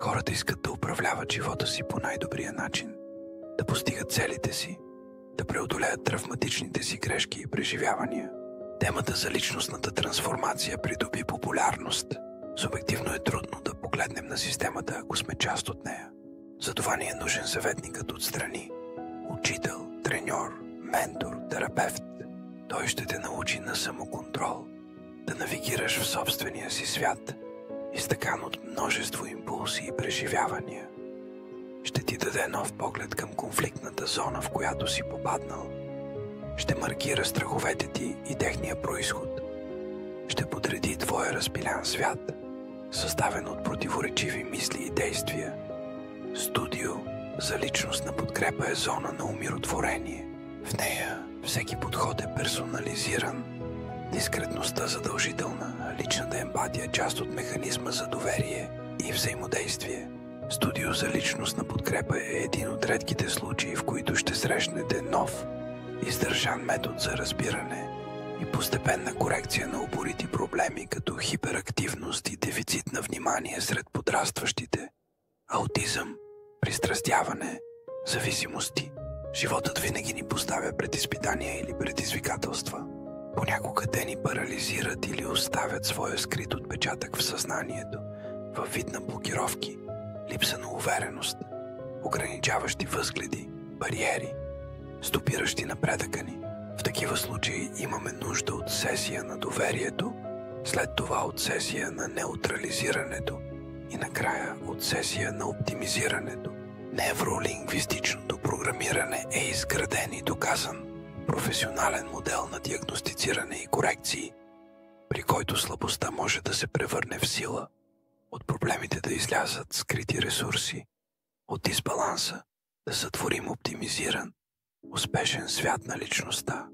Хората искат да управляват живота си по най-добрия начин, да постигат целите си, да преодолеят травматичните си грешки и преживявания. Темата за личностната трансформация придоби популярност. Субективно е трудно да погледнем на системата, ако сме част от нея. Затова ни е нужен съветникът отстрани. Учител, треньор, ментор, терапевт. Той ще те научи на самоконтрол, да навигираш в собствения си свят, изтъкан от множество импулси и преживявания. Ще ти даде нов поглед към конфликтната зона, в която си попаднал. Ще маркира страховете ти и техния произход. Ще подреди твоя разпилян свят, съставен от противоречиви мисли и действия. Студио за личностна подкрепа е зона на умиротворение. В нея всеки подход е персонализиран, дискретността задължителна, а личната емпатия част от механизма за доверие и взаимодействие. Студио за личностна подкрепа е един от редките случаи, в които ще срещнете нов, издържан метод за разбиране и постепенна корекция на упорити проблеми, като хиперактивност и дефицит на внимание сред подрастващите, аутизъм, пристрастяване, зависимости. Животът винаги ни поставя пред изпитания или предизвикателства. Понякога те ни парализират или оставят своя скрит отпечатък в съзнанието, във вид на блокировки, липса на увереност, ограничаващи възгледи, бариери, стопиращи напредъка ни. В такива случаи имаме нужда от сесия на доверието, след това от сесия на неутрализирането и накрая от сесия на оптимизирането. Невролингвистичното програмиране е изграден и доказан професионален модел на диагностициране и корекции, при който слабостта може да се превърне в сила, от проблемите да излязат скрити ресурси, от дисбаланса да сътворим оптимизиран, успешен свят на личността.